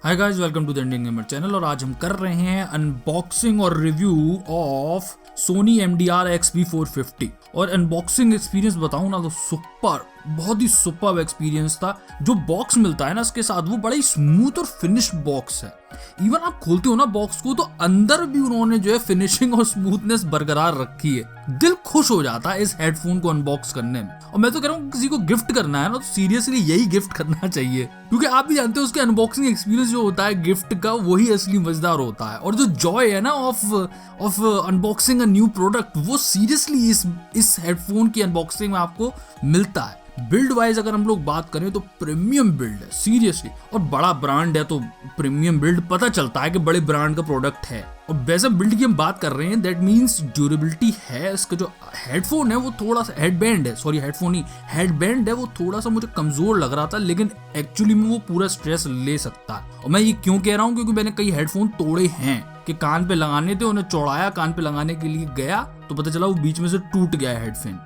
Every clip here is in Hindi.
Hi guys, welcome to the Indian gamer channel. और आज हम कर रहे हैं अनबॉक्सिंग और review of Soni MDR XB450। और अनबॉक्सिंग एक्सपीरियंस बताऊं ना तो सुपर, बहुत ही सुपर एक्सपीरियंस था। जो बॉक्स मिलता है ना इसके साथ, वो बड़ा ही स्मूथ और फिनिश्ड बॉक्स है। इवन आप खोलते हो ना बॉक्स को तो अंदर भी उन्होंने जो है फिनिशिंग और स्मूथनेस बरकरार रखी है। दिल खुश हो जाता है इस हेडफोन को अनबॉक्स करने में। और मैं तो कह रहा हूँ किसी को गिफ्ट करना है ना तो सीरियसली यही गिफ्ट करना चाहिए, क्योंकि आप भी जानते हो उसके अनबॉक्सिंग एक्सपीरियंस जो होता है गिफ्ट का, वही असली मजेदार होता है। और जो जॉय है ना of unboxing a new product, वो सीरियसली इस हेडफोन की अनबॉक्सिंग में आपको मिलता है। बिल्ड वाइज अगर हम लोग बात करें तो प्रीमियम बिल्ड है सीरियसली। और बड़ा ब्रांड है तो प्रीमियम बिल्ड पता चलता है कि बड़े ब्रांड का प्रोडक्ट है। और वैसे बिल्ड की हम बात कर रहे हैं, दैट मीन्स ड्यूरेबिलिटी है। इसका जो हेडफोन है वो थोड़ा सा हेडबैंड है, वो थोड़ा सा मुझे कमजोर लग रहा था, लेकिन एक्चुअली में वो पूरा स्ट्रेस ले सकता है। और मैं ये क्यों कह रहा हूँ, क्योंकि मैंने कई हेडफोन तोड़े हैं कि कान पे लगाने थे, उन्हें चौड़ाया, कान पे लगाने के लिए गया तो पता चला वो बीच में से टूट गया हेडफोन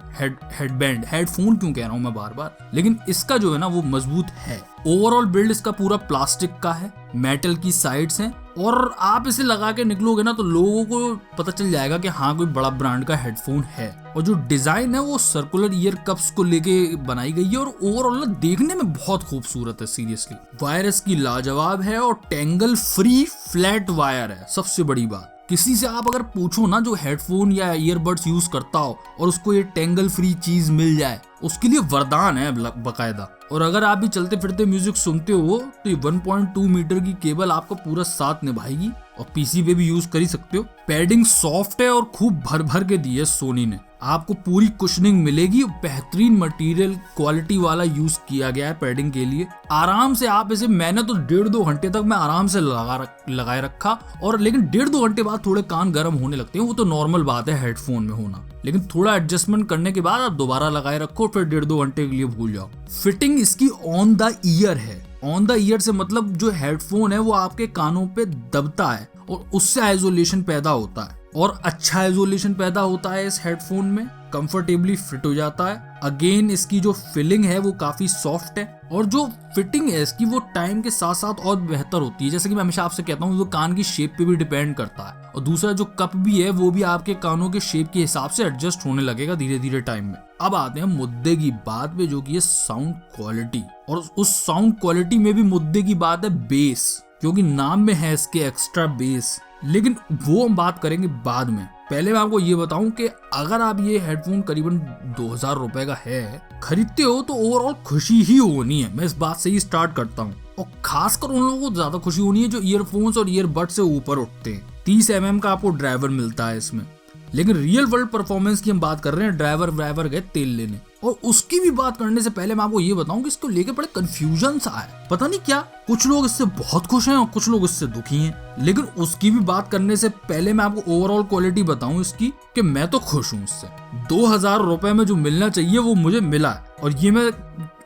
क्यों कह रहा हूं मैं बार बार। लेकिन इसका जो है ना वो मजबूत है। ओवरऑल बिल्ड इसका पूरा प्लास्टिक का है, मेटल की साइड्स हैं, और आप इसे लगा के निकलोगे ना तो लोगों को पता चल जाएगा कि हाँ कोई बड़ा ब्रांड का हेडफोन है। और जो डिजाइन है वो सर्कुलर ईयर कप्स को लेके बनाई गई है और ओवरऑल देखने में बहुत खूबसूरत है सीरियसली। वायर इसकी लाजवाब है और टेंगल फ्री फ्लैट वायर है। सबसे बड़ी बात, किसी से आप अगर पूछो ना जो हेडफोन या ईयरबड्स यूज करता हो और उसको ये टेंगल फ्री चीज मिल जाए, उसके लिए वरदान है बकायदा। और अगर आप भी चलते फिरते म्यूजिक सुनते हो तो ये 1.2 मीटर की केबल आपका पूरा साथ निभाएगी और पीसी पे भी यूज कर ही सकते हो। पैडिंग सॉफ्ट है और खूब भर भर के दी है सोनी ने। आपको पूरी कुशनिंग मिलेगी, बेहतरीन मटेरियल क्वालिटी वाला यूज किया गया है पैडिंग के लिए। आराम से आप इसे, मैंने तो 1.5-2 घंटे तक मैं आराम से लगाए रखा। और लेकिन 1.5-2 घंटे बाद थोड़े कान गर्म होने लगते हैं, वो तो नॉर्मल बात है हेडफोन में होना। लेकिन थोड़ा एडजस्टमेंट करने के बाद आप दोबारा लगाए रखो, फिर 1.5-2 घंटे के लिए भूल जाओ। फिटिंग इसकी ऑन द ईयर है। ऑन द ईयर से मतलब जो हेडफोन है वो आपके कानों पे दबता है और उससे आइसोलेशन पैदा होता है, और अच्छा आइसोलेशन पैदा होता है इस हेडफोन में। कंफर्टेबली फिट हो जाता है। अगेन इसकी जो फिलिंग है वो काफी सॉफ्ट है, और जो फिटिंग है इसकी वो टाइम के साथ साथ और बेहतर होती है। जैसे कि मैं हमेशा आपसे कहता हूँ, वो कान की शेप पे भी डिपेंड करता है। और दूसरा जो कप भी है वो भी आपके कानों के शेप के हिसाब से एडजस्ट होने लगेगा धीरे धीरे टाइम में। अब आते हैं मुद्दे की बात पे, जो कि है साउंड क्वालिटी। और उस साउंड क्वालिटी में भी मुद्दे की बात है बेस, क्योंकि नाम में है इसके एक्स्ट्रा बेस। लेकिन वो हम बात करेंगे बाद में। पहले मैं आपको ये बताऊं कि अगर आप ये हेडफोन करीबन 2000 रुपए का है खरीदते हो तो ओवरऑल खुशी ही होनी है। मैं इस बात से ही स्टार्ट करता हूँ। और खासकर उन लोगों को ज्यादा खुशी होनी है जो ईयरफोन्स और ईयरबड से ऊपर उठते हैं। 30 mm का आपको ड्राइवर मिलता है इसमें। लेकिन रियल वर्ल्ड परफॉर्मेंस की हम बात कर रहे हैं। ड्राइवर गए तेल लेने। और उसकी भी बात करने से पहले मैं आपको ये बताऊं कि इसको लेके बड़े कंफ्यूजन सा है, पता नहीं क्या। कुछ लोग इससे बहुत खुश हैं और कुछ लोग इससे दुखी हैं। लेकिन उसकी भी बात करने से पहले मैं आपको ओवरऑल क्वालिटी बताऊं इसकी, कि मैं तो खुश हूं इससे। 2000 रुपए में जो मिलना चाहिए वो मुझे मिला है। और ये मैं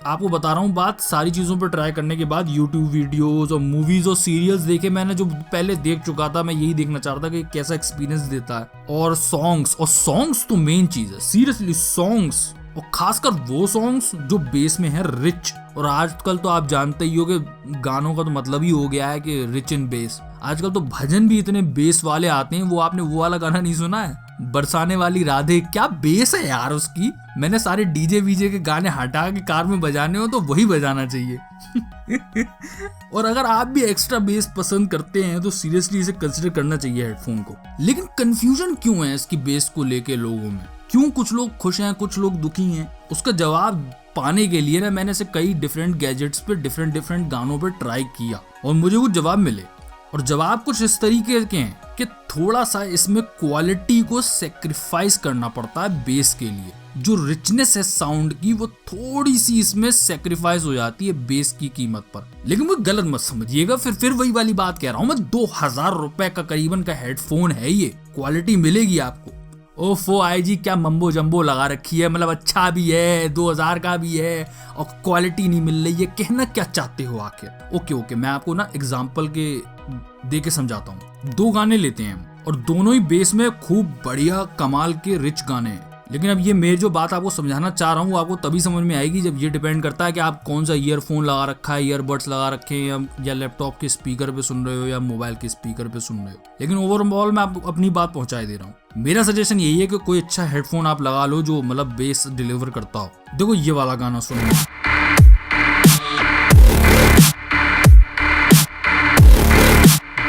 आपको बता रहा हूँ बात सारी चीजों पर ट्राई करने के बाद। यूट्यूब वीडियोस और मूवीज और सीरियल्स देखे मैंने, जो पहले देख चुका था। मैं यही देखना चाह रहा था कि कैसा एक्सपीरियंस देता है। और सॉन्ग्स तो मेन चीज है सीरियसली। सॉन्ग्स, और खासकर वो सॉन्ग्स जो बेस में है रिच। और आजकल तो आप जानते ही हो कि गानों का तो मतलब ही हो गया है कि रिच इन बेस। आजकल तो भजन भी इतने बेस वाले आते हैं। वो आपने वो वाला गाना नहीं सुना है, बरसाने वाली राधे? क्या बेस है यार उसकी। मैंने सारे डीजे वीजे के गाने हटा के कार में बजाने हो तो वही बजाना चाहिए। और अगर आप भी एक्स्ट्रा बेस पसंद करते हैं तो सीरियसली इसे कंसिडर करना चाहिए हेडफोन को। लेकिन कंफ्यूजन क्यों है इसकी बेस को लेके लोगों में? क्यों कुछ लोग खुश हैं, कुछ लोग दुखी हैं? उसका जवाब पाने के लिए ना मैंने से कई डिफरेंट गैजेट्स पे डिफरेंट गानों पे ट्राई किया और मुझे वो जवाब मिले। और जवाब कुछ इस तरीके के हैं कि थोड़ा सा इसमें क्वालिटी को सेक्रीफाइस करना पड़ता है बेस के लिए। जो रिचनेस है साउंड की वो थोड़ी सी इसमें सेक्रीफाइस हो जाती है बेस की कीमत पर। लेकिन वो गलत मत समझिएगा, फिर वही वाली बात कह रहा हूँ मैं। 2000 रुपए का करीबन का हेडफोन है ये। क्वालिटी मिलेगी आपको। ओफो IG क्या मम्बो जम्बो लगा रखी है। मतलब अच्छा भी है, 2000 का भी है और क्वालिटी नहीं मिल रही है। कहना क्या चाहते हो आखिर? ओके मैं आपको ना एग्जांपल के दे के समझाता हूँ। 2 गाने लेते हैं और दोनों ही बेस में खूब बढ़िया कमाल के रिच गाने हैं। लेकिन अब ये मेरी जो बात आपको समझाना चाह रहा हूँ आपको तभी समझ में आएगी जब ये डिपेंड करता है कि आप कौन सा ईयरफोन लगा रखा है, ईयरबड्स लगा रखे हैं या लैपटॉप के स्पीकर पे सुन रहे हो या मोबाइल के स्पीकर पे सुन रहे हो। लेकिन ओवरऑल मैं आपको अपनी बात पहुंचाई दे रहा हूँ। मेरा सजेशन यही है कि कोई अच्छा हेडफोन आप लगा लो जो मतलब बेस डिलीवर करता हो। देखो ये वाला गाना सुनो,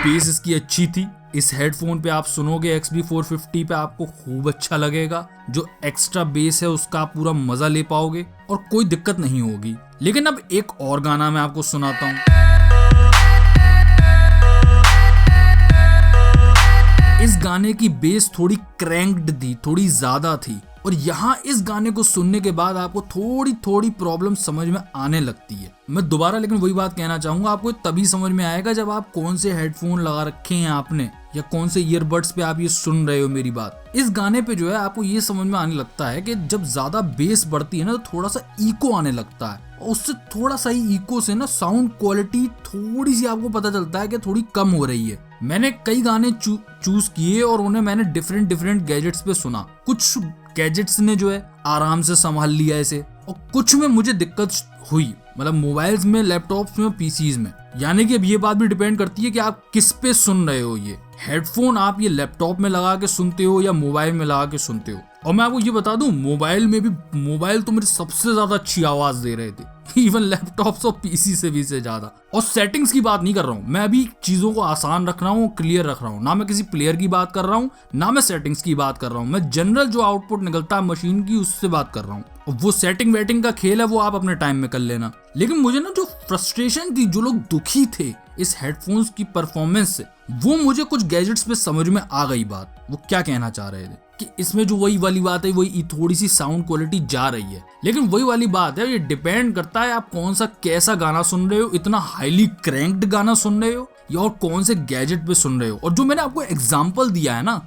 बेस इसकी अच्छी थी। इस हेडफोन पे आप सुनोगे XB450 पे आपको खूब अच्छा लगेगा। जो एक्स्ट्रा बेस है उसका आप पूरा मजा ले पाओगे और कोई दिक्कत नहीं होगी। लेकिन अब एक और गाना मैं आपको सुनाता हूँ। इस गाने की बेस थोड़ी क्रैंक्ड थी, थोड़ी ज्यादा थी और यहाँ इस गाने को सुनने के बाद आपको थोड़ी थोड़ी प्रॉब्लम समझ में आने लगती है। मैं दोबारा लेकिन वही बात कहना चाहूंगा, आपको तभी समझ में आएगा जब आप कौन से हेडफोन लगा रखे हैं आपने या कौन से ईयरबड्स पे आप ये सुन रहे हो मेरी बात। इस गाने पे जो है आपको ये समझ में आने लगता है कि जब ज्यादा बेस बढ़ती है ना तो थोड़ा सा इको आने लगता है और उससे थोड़ा सा ही इको से ना साउंड क्वालिटी थोड़ी सी आपको पता चलता है कि थोड़ी कम हो रही है। मैंने कई गाने चूज किए और उन्हें मैंने डिफरेंट गैजेट्स पे सुना। कुछ गैजेट्स ने जो है आराम से संभाल लिया इसे और कुछ में मुझे दिक्कत हुई, मतलब मोबाइल्स में, लैपटॉप्स में, पीसीज में। यानी कि अब ये बात भी डिपेंड करती है कि आप किस पे सुन रहे हो। ये हेडफोन आप ये लैपटॉप में लगा के सुनते हो या मोबाइल में लगा के सुनते हो। और मैं आपको ये बता दूं, मोबाइल में भी, मोबाइल तो मेरी सबसे ज्यादा अच्छी आवाज दे रहे थे, इवन लैपटॉप और पीसी से भी से ज्यादा। और सेटिंग्स की बात नहीं कर रहा हूँ मैं, अभी चीजों को आसान रख रहा हूँ, क्लियर रख रहा हूँ। ना मैं किसी प्लेयर की बात कर रहा हूँ, ना मैं सेटिंग्स की बात कर रहा हूँ। मैं जनरल जो आउटपुट निकलता है मशीन की उससे बात कर रहा हूँ। वो सेटिंग वेटिंग का खेल है, वो आप अपने टाइम में कर लेना। लेकिन मुझे ना जो फ्रस्ट्रेशन थी, जो लोग दुखी थे इस हेडफोन्स की परफॉर्मेंस से, वो मुझे कुछ गैजेट्स पे समझ में आ गई बात। वो क्या कहना चाह रहे थे कि इसमें जो वही वाली बात है, वही थोड़ी सी साउंड क्वालिटी जा रही है। लेकिन वही वाली बात है, ये डिपेंड करता है आप कौन सा कैसा गाना सुन रहे हो, इतना हाईली क्रैंक्ड गाना सुन रहे हो या और कौन से गैजेट पे सुन रहे हो। और जो मैंने आपको एग्जांपल दिया है ना,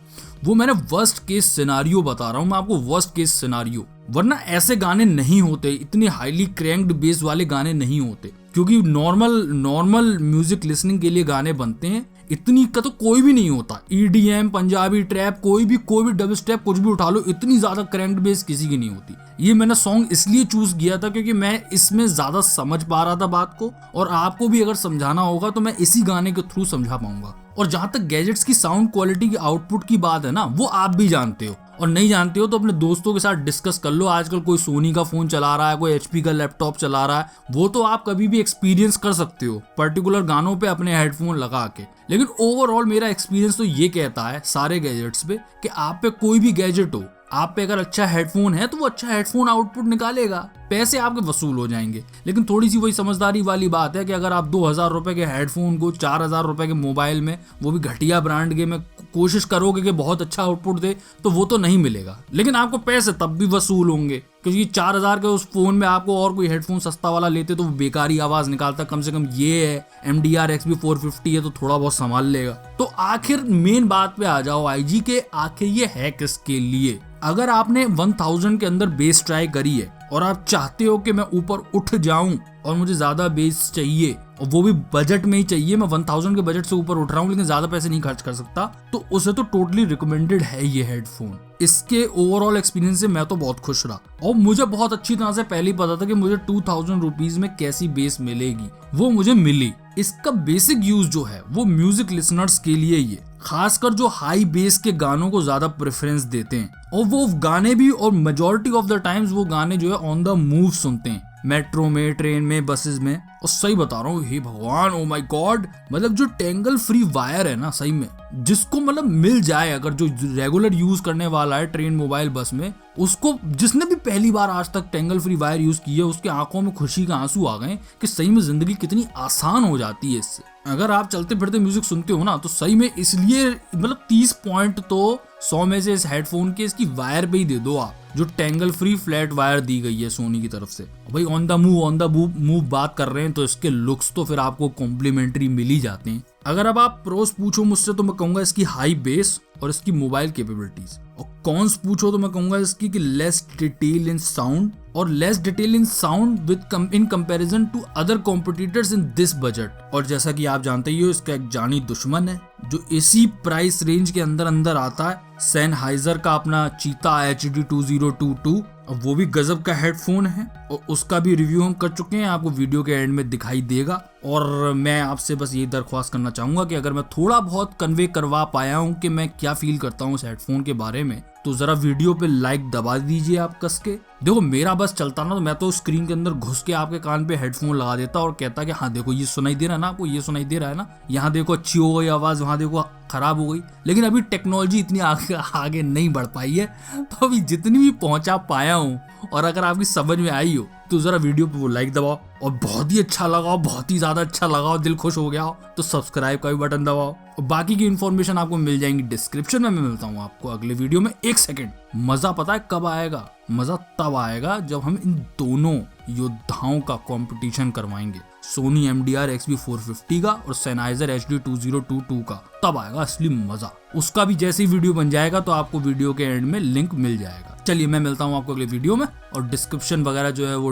वो मैंने वर्स्ट केस सिनेरियो बता रहा हूँ मैं आपको, वर्स्ट केस सिनेरियो। वरना ऐसे गाने नहीं होते, इतने हाईली क्रैंक्ड बेस वाले गाने नहीं होते, क्योंकि नॉर्मल म्यूजिक लिसनिंग के लिए गाने बनते हैं। इतनी का तो कोई भी नहीं होता। EDM, पंजाबी, ट्रैप, कोई भी डबल स्टेप कुछ भी उठा लो, इतनी ज्यादा क्रैंक्ड बेस किसी की नहीं होती। ये मैंने सॉन्ग इसलिए चूज किया था क्योंकि मैं इसमें ज्यादा समझ पा रहा था बात को, और आपको भी अगर समझाना होगा तो मैं इसी गाने के थ्रू समझा पाऊंगा। और जहां तक गैजेट्स की साउंड क्वालिटी की आउटपुट की बात है ना, वो आप भी जानते हो, और नहीं जानते हो तो अपने दोस्तों के साथ डिस्कस कर लो। आजकल कोई सोनी का फोन चला रहा है, कोई HP का लैपटॉप चला रहा है, वो तो आप कभी भी एक्सपीरियंस कर सकते हो पर्टिकुलर गानों पे अपने हेडफोन लगा के। लेकिन ओवरऑल मेरा एक्सपीरियंस तो ये कहता है सारे गैजेट्स पे कि आप पे कोई भी गैजेट हो, आप पे अगर अच्छा हेडफोन है तो वो अच्छा हेडफोन आउटपुट निकालेगा, पैसे आपके वसूल हो जाएंगे। लेकिन थोड़ी सी वही समझदारी वाली बात है कि अगर आप 2000 रुपए के हेडफोन को 4000 रुपए के मोबाइल में, वो भी घटिया ब्रांड के में, कोशिश करोगे कि बहुत अच्छा आउटपुट दे, तो वो तो नहीं मिलेगा। लेकिन आपको पैसे तब भी वसूल होंगे, क्योंकि 4000 के उस फोन में आपको और कोई हेडफोन सस्ता वाला लेते तो वो बेकारी आवाज निकालता। कम से कम ये है MDR XB450 है तो थोड़ा बहुत संभाल लेगा। तो आखिर मेन बात पे आ जाओ IG के, आखिर ये है किसके लिए। अगर आपने 1000 के अंदर बेस ट्राई करी है और आप चाहते हो कि मैं ऊपर उठ जाऊं और मुझे ज्यादा बेस चाहिए, और वो भी बजट में ही चाहिए, मैं 1000 के बजट से ऊपर उठ रहा हूं लेकिन ज्यादा पैसे नहीं खर्च कर सकता, तो उसे तो टोटली रिकमेंडेड है ये हेडफोन। इसके ओवरऑल एक्सपीरियंस से मैं तो बहुत खुश रहा, और मुझे बहुत अच्छी तरह से पहले ही पता था कि मुझे 2000 रुपीज में कैसी बेस मिलेगी, वो मुझे मिली। इसका बेसिक यूज जो है वो म्यूजिक लिसनर्स के लिए ही है, खासकर जो हाई बेस के गानों को ज्यादा प्रेफरेंस देते हैं, और वो गाने भी, और मेजॉरिटी ऑफ द टाइम्स वो गाने जो है ऑन द मूव सुनते हैं, मेट्रो में, ट्रेन में, बसेस में। और सही बता रहा हूँ, हे भगवान, ओ माय गॉड, मतलब जो टेंगल फ्री वायर है ना, सही में जिसको मतलब मिल जाए, अगर जो रेगुलर यूज करने वाला है ट्रेन, मोबाइल, बस में, उसको, जिसने भी पहली बार आज तक टेंगल फ्री वायर यूज की है, उसके आंखों में खुशी का आंसू आ गए कि सही में जिंदगी कितनी आसान हो जाती है इससे। अगर आप चलते फिरते म्यूजिक सुनते हो ना, तो सही में इसलिए मतलब 30 पॉइंट तो 100 में से इस हेडफोन के इसकी वायर पे ही दे दो आप, जो टेंगल फ्री फ्लैट वायर दी गई है सोनी की तरफ से। भाई ऑन द मूव बात कर रहे हैं तो इसके लुक्स तो फिर आपको कॉम्प्लीमेंट्री मिल ही जाते हैं। अगर अब आप प्रोस पूछो मुझसे तो मैं कहूंगा इसकी हाई बेस और इसकी मोबाइल कैपेबिलिटीज, और कॉन्स पूछो तो मैं कहूंगा इसकी कि लेस डिटेल इन साउंड, और less detail in sound with in comparison to other competitors in this budget. और जैसा कि आप जानते ही हो, इसका एक जानी दुश्मन है जो इसी प्राइस रेंज के अंदर अंदर आता है। सेनहाइजर का अपना चीता HD 2022, अब वो भी गजब का हेडफोन है और उसका भी रिव्यू हम कर चुके हैं, आपको वीडियो के एंड में दिखाई देगा। और मैं आपसे बस ये दरख्वास्त करना चाहूंगा कि अगर मैं थोड़ा बहुत कन्वे करवा पाया हूँ कि मैं क्या फील करता हूँ इस हेडफोन के बारे में, तो जरा वीडियो पे लाइक दबा दीजिए आप कस के। देखो मेरा बस चलता ना तो मैं तो स्क्रीन के अंदर घुस के आपके कान पे हेडफोन लगा देता और कहता कि हाँ देखो ये सुनाई दे रहा है ना आपको, ये सुनाई दे रहा है ना, यहाँ देखो अच्छी हो गई आवाज, वहां देखो खराब हो गई। लेकिन अभी टेक्नोलॉजी इतनी आगे नहीं बढ़ पाई है, तो अभी जितनी भी पहुंचा पाया हूँ और अगर आपकी समझ में आई हो तो जरा वीडियो पे वो लाइक दबाओ, और बहुत ही अच्छा लगा, बहुत ही ज्यादा अच्छा लगा, दिल खुश हो गया तो सब्सक्राइब का भी बटन दबाओ। और बाकी की इन्फॉर्मेशन आपको मिल जाएंगी डिस्क्रिप्शन में। मैं मिलता हूँ आपको अगले वीडियो में। एक सेकंड, मजा पता है कब आएगा? मजा तब आएगा जब हम इन दोनों योद्धाओं का कंपटीशन करवाएंगे, सोनी MDR XB450 का और सेनहाइजर HD 2022 का। तब आएगा असली मजा। उसका भी जैसे ही वीडियो बन जाएगा तो आपको वीडियो के एंड में लिंक मिल जाएगा। चलिए मैं मिलता हूँ आपको अगले वीडियो में, और डिस्क्रिप्शन वगैरह जो है वो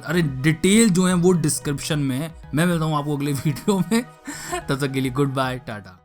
अरे डिटेल जो है वो डिस्क्रिप्शन में है। मैं मिलता हूँ आपको अगले वीडियो में। तब तक के लिए गुड बाय, टाटा।